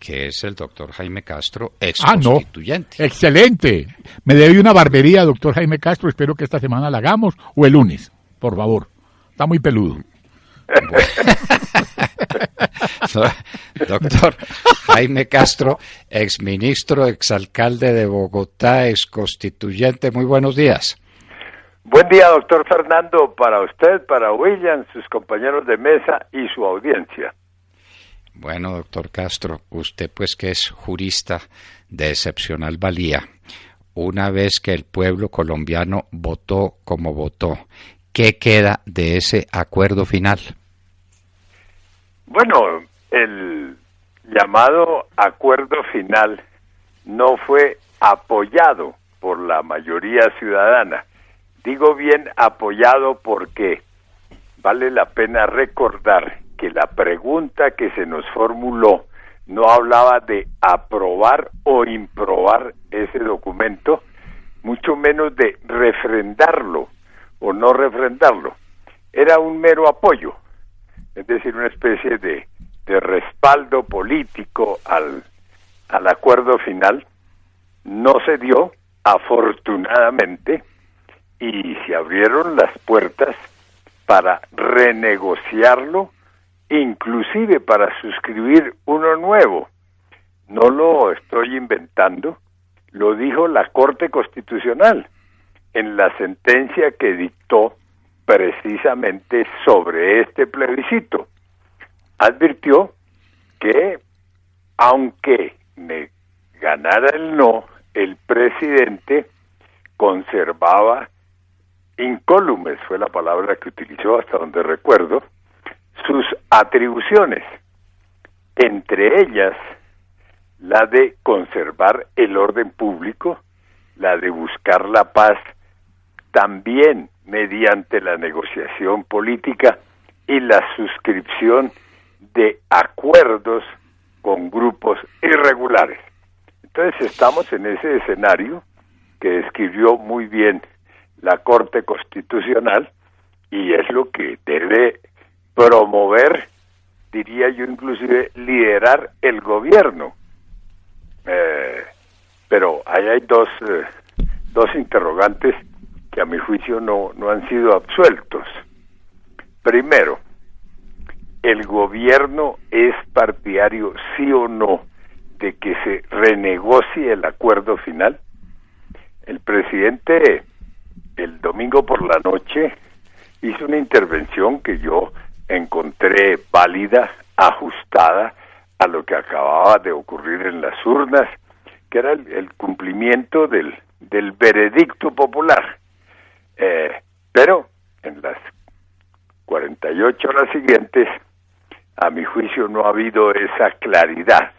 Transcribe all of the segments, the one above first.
que es el doctor Jaime Castro, ex No. constituyente. Excelente. Me debe una barbería, doctor Jaime Castro. Espero que esta semana la hagamos o el lunes, por favor. Está muy peludo. Doctor Jaime Castro, exministro, exalcalde de Bogotá, exconstituyente, muy buenos días. Buen día, doctor Fernando, para usted, para William, sus compañeros de mesa y su audiencia. Bueno, doctor Castro, usted pues que es jurista de excepcional valía, una vez que el pueblo colombiano votó como votó, ¿qué queda de ese acuerdo final? Bueno, el llamado acuerdo final no fue apoyado por la mayoría ciudadana. Digo bien apoyado porque vale la pena recordar que la pregunta que se nos formuló no hablaba de aprobar o improbar ese documento, mucho menos de refrendarlo o no refrendarlo. Era un mero apoyo, es decir, una especie de respaldo político al acuerdo final. No se dio, afortunadamente, y se abrieron las puertas para renegociarlo, inclusive para suscribir uno nuevo. No lo estoy inventando, lo dijo la Corte Constitucional en la sentencia que dictó precisamente sobre este plebiscito. Advirtió que, aunque me ganara el no, el presidente conservaba incólumes, fue la palabra que utilizó hasta donde recuerdo, sus atribuciones, entre ellas la de conservar el orden público, la de buscar la paz también mediante la negociación política y la suscripción de acuerdos con grupos irregulares. Entonces estamos en ese escenario que describió muy bien la Corte Constitucional y es lo que debe promover, diría yo inclusive liderar el gobierno. Pero ahí hay dos interrogantes que a mi juicio no han sido absueltos. Primero, ¿el gobierno es partidario, sí o no, de que se renegocie el acuerdo final? El presidente el domingo por la noche hizo una intervención que yo encontré válida, ajustada a lo que acababa de ocurrir en las urnas, que era el cumplimiento del veredicto popular. Pero en las 48 horas siguientes, a mi juicio, no ha habido esa claridad.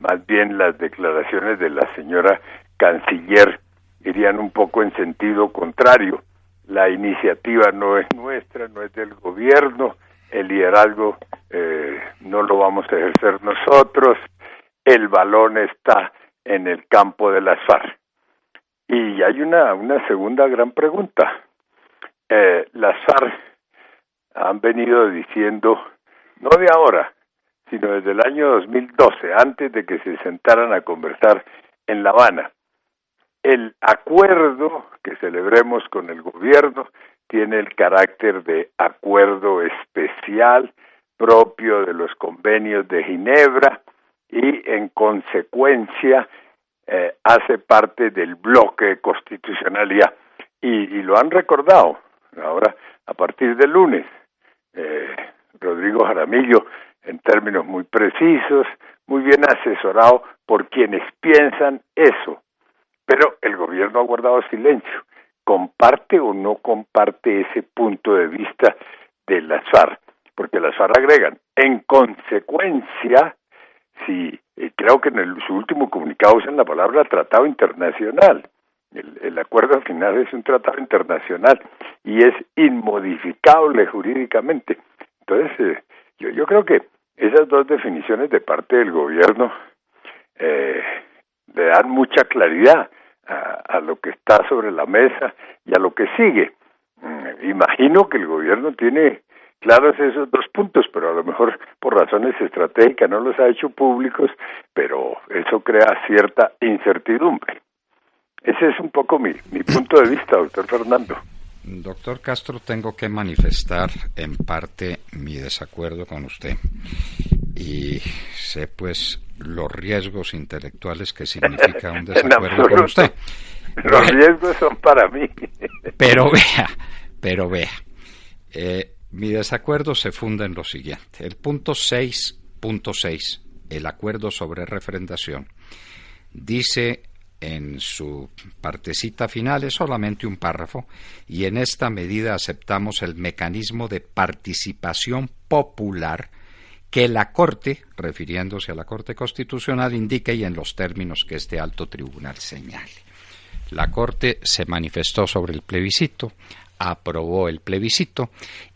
Más bien las declaraciones de la señora canciller irían un poco en sentido contrario. La iniciativa no es nuestra, no es del gobierno, el liderazgo no lo vamos a ejercer nosotros, el balón está en el campo de las FARC. Y hay una segunda gran pregunta. Las FARC han venido diciendo, no de ahora, sino desde el año 2012, antes de que se sentaran a conversar en La Habana, el acuerdo que celebremos con el gobierno tiene el carácter de acuerdo especial propio de los convenios de Ginebra y en consecuencia hace parte del bloque de constitucionalidad y lo han recordado ahora a partir del lunes. Rodrigo Jaramillo, en términos muy precisos, muy bien asesorado por quienes piensan eso. Pero el gobierno ha guardado silencio. ¿Comparte o no comparte ese punto de vista de las FARC? Porque las FARC agregan, en consecuencia, si creo que en su último comunicado usan la palabra tratado internacional. El acuerdo final es un tratado internacional y es inmodificable jurídicamente. Entonces, yo creo que esas dos definiciones de parte del gobierno le dan mucha claridad a lo que está sobre la mesa y a lo que sigue. Imagino que el gobierno tiene claros esos dos puntos, pero a lo mejor por razones estratégicas no los ha hecho públicos, pero eso crea cierta incertidumbre. Ese es un poco mi punto de vista, doctor Fernando. Doctor Castro, tengo que manifestar en parte mi desacuerdo con usted y sé pues los riesgos intelectuales que significa un desacuerdo con usted. Los riesgos son para mí. Pero vea, mi desacuerdo se funda en lo siguiente. El punto 6.6, el acuerdo sobre refrendación, dice en su partecita final, es solamente un párrafo, y en esta medida aceptamos el mecanismo de participación popular que la Corte, refiriéndose a la Corte Constitucional, indique y en los términos que este alto tribunal señale. La Corte se manifestó sobre el plebiscito, aprobó el plebiscito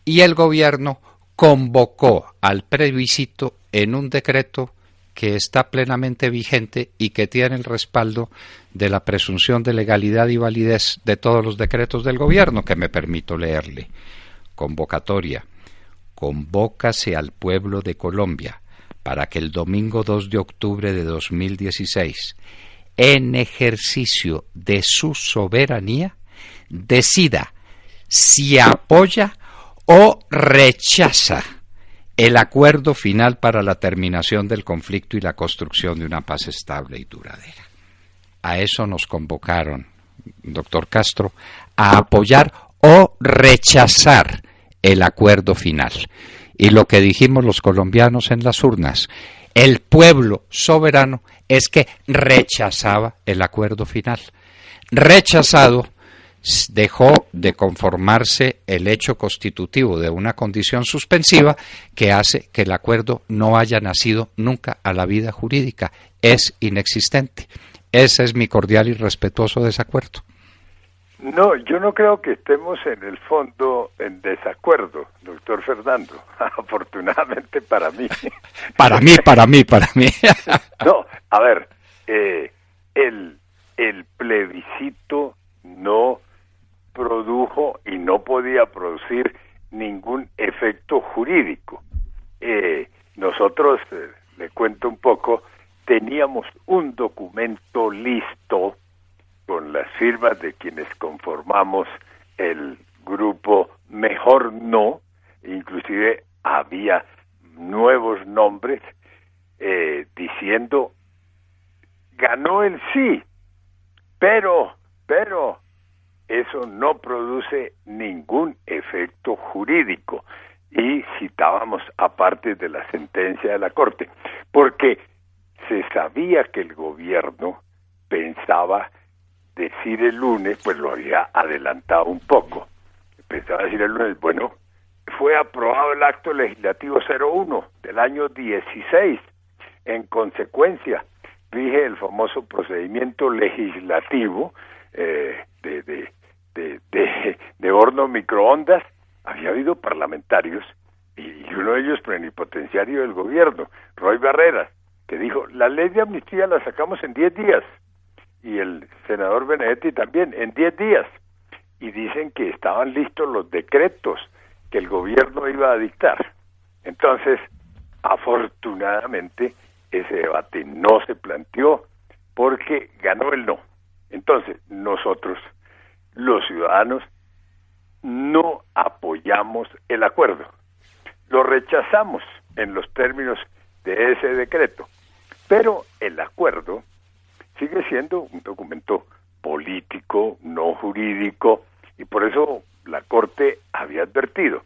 y el gobierno convocó al plebiscito en un decreto que está plenamente vigente y que tiene el respaldo de la presunción de legalidad y validez de todos los decretos del gobierno, que me permito leerle. Convocatoria. Convócase al pueblo de Colombia para que el domingo 2 de octubre de 2016, en ejercicio de su soberanía, decida si apoya o rechaza el acuerdo final para la terminación del conflicto y la construcción de una paz estable y duradera. A eso nos convocaron, doctor Castro, a apoyar o rechazar el acuerdo final. Y lo que dijimos los colombianos en las urnas, el pueblo soberano, es que rechazaba el acuerdo final. Rechazado, dejó de conformarse el hecho constitutivo de una condición suspensiva que hace que el acuerdo no haya nacido nunca a la vida jurídica. Es inexistente. Ese es mi cordial y respetuoso desacuerdo. No, yo no creo que estemos en el fondo en desacuerdo, doctor Fernando, afortunadamente para mí. Para mí. No, a ver, el plebiscito no produjo y no podía producir ningún efecto jurídico. Nosotros, le cuento un poco, teníamos un documento listo con las firmas de quienes conformamos el grupo Mejor No, inclusive había nuevos nombres diciendo ganó el sí, pero eso no produce ningún efecto jurídico, y citábamos aparte de la sentencia de la Corte, porque se sabía que el gobierno pensaba decir el lunes, pues lo había adelantado un poco, pensaba decir el lunes, bueno, fue aprobado el acto legislativo 01 del año 16, en consecuencia rige el famoso procedimiento legislativo de horno microondas. Había habido parlamentarios y uno de ellos plenipotenciario del gobierno, Roy Barreras, que dijo, la ley de amnistía la sacamos en 10 días, y el senador Benedetti también, en 10 días, y dicen que estaban listos los decretos que el gobierno iba a dictar. Entonces, afortunadamente, ese debate no se planteó porque ganó el no. Entonces, nosotros, los ciudadanos, no apoyamos el acuerdo. Lo rechazamos en los términos de ese decreto. Pero el acuerdo sigue siendo un documento político, no jurídico, y por eso la Corte había advertido,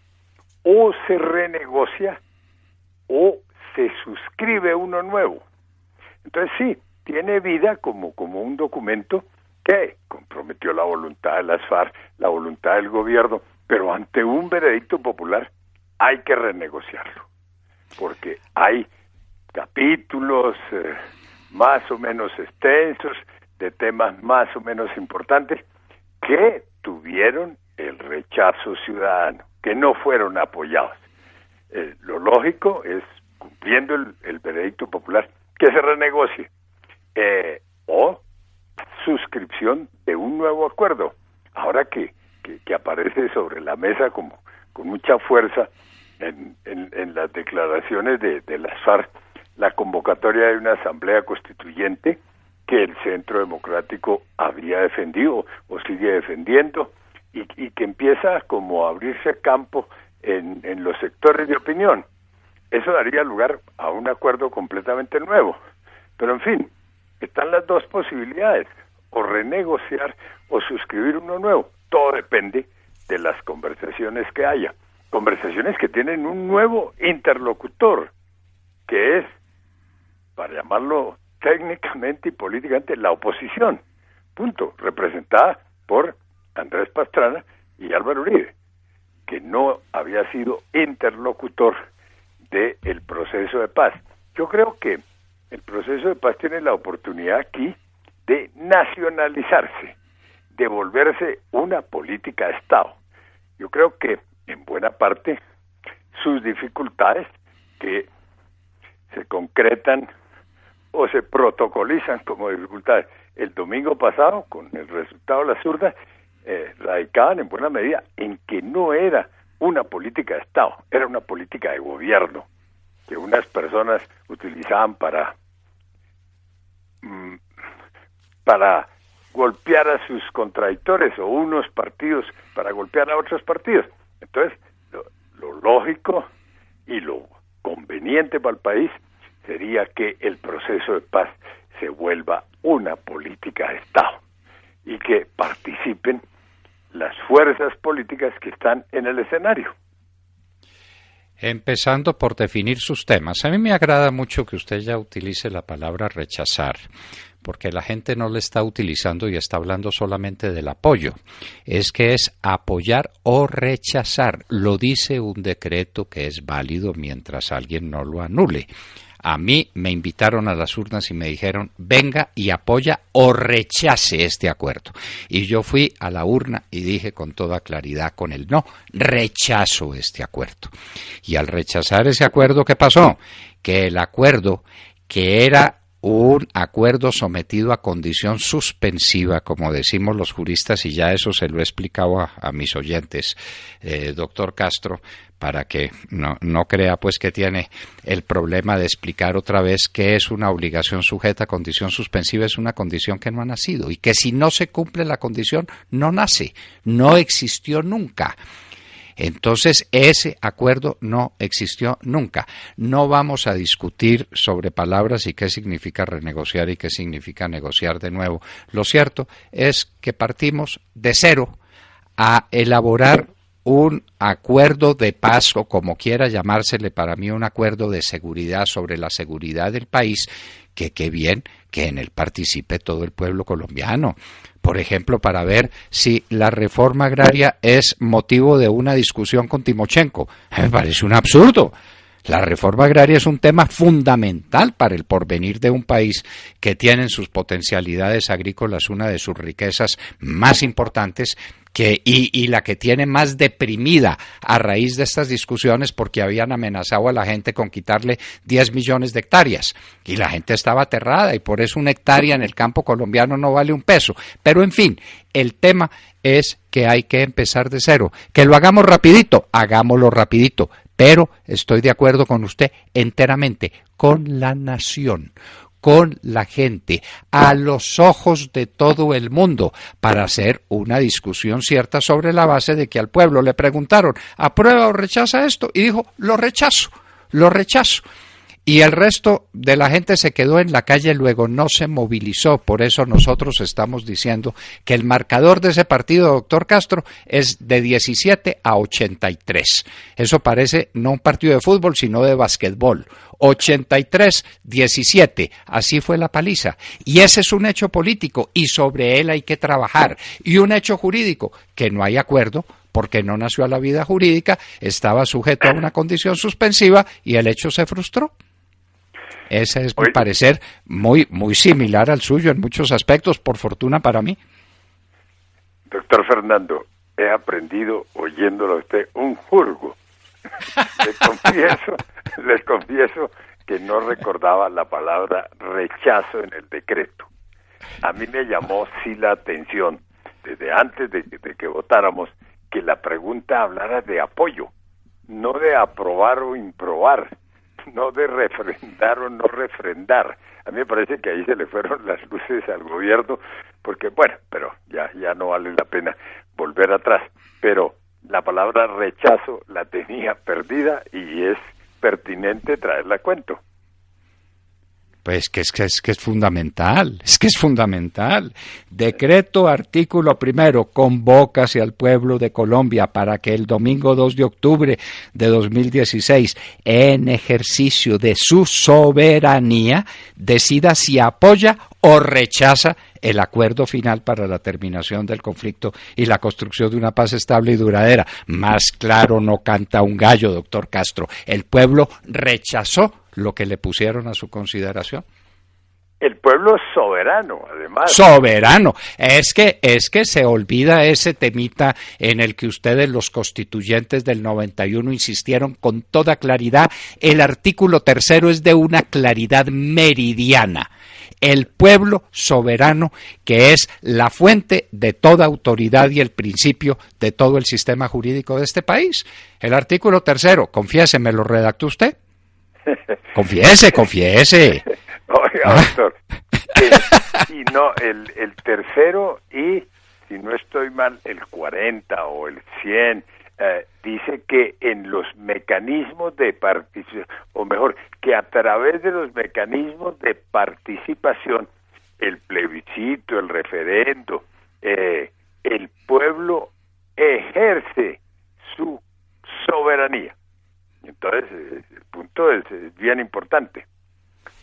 o se renegocia o se suscribe uno nuevo. Entonces sí, tiene vida como un documento que comprometió la voluntad de las FARC, la voluntad del gobierno, pero ante un veredicto popular hay que renegociarlo, porque hay capítulos más o menos extensos, de temas más o menos importantes, que tuvieron el rechazo ciudadano, que no fueron apoyados. Lo lógico es, cumpliendo el veredicto popular, que se renegocie, o suscripción de un nuevo acuerdo. Ahora que aparece sobre la mesa con mucha fuerza en las declaraciones de las FARC la convocatoria de una asamblea constituyente que el Centro Democrático había defendido o sigue defendiendo y que empieza como a abrirse campo en los sectores de opinión. Eso daría lugar a un acuerdo completamente nuevo. Pero en fin, están las dos posibilidades, o renegociar o suscribir uno nuevo. Todo depende de las conversaciones que haya. Conversaciones que tienen un nuevo interlocutor, que es, para llamarlo técnicamente y políticamente, la oposición. Punto. Representada por Andrés Pastrana y Álvaro Uribe, que no había sido interlocutor del proceso de paz. Yo creo que el proceso de paz tiene la oportunidad aquí de nacionalizarse, de volverse una política de Estado. Yo creo que en buena parte sus dificultades, que se concretan o se protocolizan como dificultades el domingo pasado con el resultado de las urnas, radicaban en buena medida en que no era una política de Estado, era una política de gobierno que unas personas utilizaban para golpear a sus contradictores, o unos partidos para golpear a otros partidos. Entonces, lo lógico y lo conveniente para el país sería que el proceso de paz se vuelva una política de Estado y que participen las fuerzas políticas que están en el escenario. Empezando por definir sus temas. A mí me agrada mucho que usted ya utilice la palabra rechazar, porque la gente no le está utilizando y está hablando solamente del apoyo. Es que es apoyar o rechazar. Lo dice un decreto que es válido mientras alguien no lo anule. A mí me invitaron a las urnas y me dijeron, venga y apoya o rechace este acuerdo. Y yo fui a la urna y dije con toda claridad, con el no, rechazo este acuerdo. Y al rechazar ese acuerdo, ¿qué pasó? Que el acuerdo, que era un acuerdo sometido a condición suspensiva, como decimos los juristas, y ya eso se lo he explicado a mis oyentes, doctor Castro, para que no crea pues que tiene el problema de explicar otra vez qué es una obligación sujeta a condición suspensiva. Es una condición que no ha nacido, y que si no se cumple la condición, no nace, no existió nunca. Entonces, ese acuerdo no existió nunca. No vamos a discutir sobre palabras y qué significa renegociar y qué significa negociar de nuevo. Lo cierto es que partimos de cero a elaborar un acuerdo de paz, o como quiera llamársele, para mí un acuerdo de seguridad sobre la seguridad del país, que qué bien que en él participe todo el pueblo colombiano. Por ejemplo, para ver si la reforma agraria es motivo de una discusión con Timochenko. Me parece un absurdo. La reforma agraria es un tema fundamental para el porvenir de un país que tiene en sus potencialidades agrícolas una de sus riquezas más importantes, y la que tiene más deprimida a raíz de estas discusiones, porque habían amenazado a la gente con quitarle 10 millones de hectáreas y la gente estaba aterrada, y por eso una hectárea en el campo colombiano no vale un peso. Pero en fin, el tema es que hay que empezar de cero. Que lo hagamos rapidito, hagámoslo rapidito, pero estoy de acuerdo con usted enteramente, con la nación, con la gente, a los ojos de todo el mundo, para hacer una discusión cierta sobre la base de que al pueblo le preguntaron, ¿aprueba o rechaza esto? Y dijo, lo rechazo. Y el resto de la gente se quedó en la calle, luego no se movilizó. Por eso nosotros estamos diciendo que el marcador de ese partido, doctor Castro, es de 17 a 83. Eso parece no un partido de fútbol, sino de basquetbol. 83-17, así fue la paliza. Y ese es un hecho político, y sobre él hay que trabajar. Y un hecho jurídico, que no hay acuerdo, porque no nació a la vida jurídica, estaba sujeto a una condición suspensiva y el hecho se frustró. Ese es, mi parecer, muy similar al suyo en muchos aspectos, por fortuna para mí. Doctor Fernando, he aprendido oyéndolo a usted un jurgo. Les confieso que no recordaba la palabra rechazo en el decreto. A mí me llamó sí la atención, desde antes de que votáramos, que la pregunta hablara de apoyo. no de aprobar o improbar, no de refrendar o no refrendar. A mí me parece que ahí se le fueron las luces al gobierno, porque bueno, pero ya no vale la pena volver atrás. Pero la palabra rechazo la tenía perdida y es pertinente traerla a cuento. Pues que es fundamental, es fundamental. Decreto, artículo primero, convócase al pueblo de Colombia para que el domingo 2 de octubre de 2016, en ejercicio de su soberanía, decida si apoya o rechaza el acuerdo final para la terminación del conflicto y la construcción de una paz estable y duradera. Más claro no canta un gallo, doctor Castro. El pueblo rechazó lo que le pusieron a su consideración. El pueblo soberano, además. Soberano. Es que se olvida ese temita en el que ustedes, los constituyentes del 91, insistieron con toda claridad. El artículo 3 es de una claridad meridiana. El pueblo soberano, que es la fuente de toda autoridad y el principio de todo el sistema jurídico de este país. El artículo 3, confiese, ¿me lo redactó usted? Confiese. Oiga, doctor, y no, el tercero y, si no estoy mal, el 40 o el 100, dice que en los mecanismos de participación, o mejor, que a través de los mecanismos de participación, el plebiscito, el referendo, el pueblo ejerce su soberanía. Entonces, el punto es bien importante.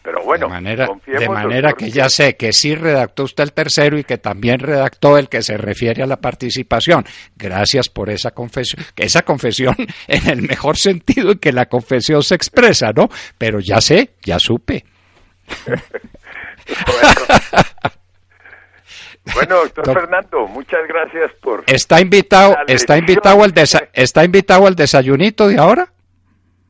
Pero bueno, de manera que ya sé que sí redactó usted el 3 y que también redactó el que se refiere a la participación. Gracias por esa confesión en el mejor sentido en que la confesión se expresa, ¿no? Pero ya sé, ya supe. Bueno, doctor Fernando, muchas gracias por... ¿Está invitado al desayunito de ahora?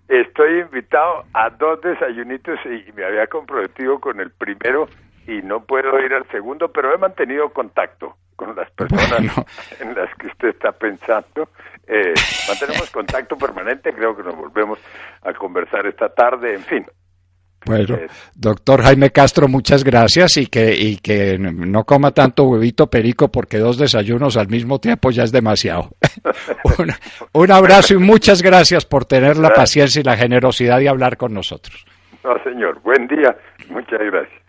Estoy invitado a 2 desayunitos y me había comprometido con el primero y no puedo ir al segundo, pero he mantenido contacto con las personas en las que usted está pensando. Mantenemos contacto permanente, creo que nos volvemos a conversar esta tarde, en fin. Bueno, doctor Jaime Castro, muchas gracias y que no coma tanto huevito perico porque 2 desayunos al mismo tiempo ya es demasiado. Un abrazo y muchas gracias por tener la paciencia y la generosidad de hablar con nosotros. No, señor. Buen día. Muchas gracias.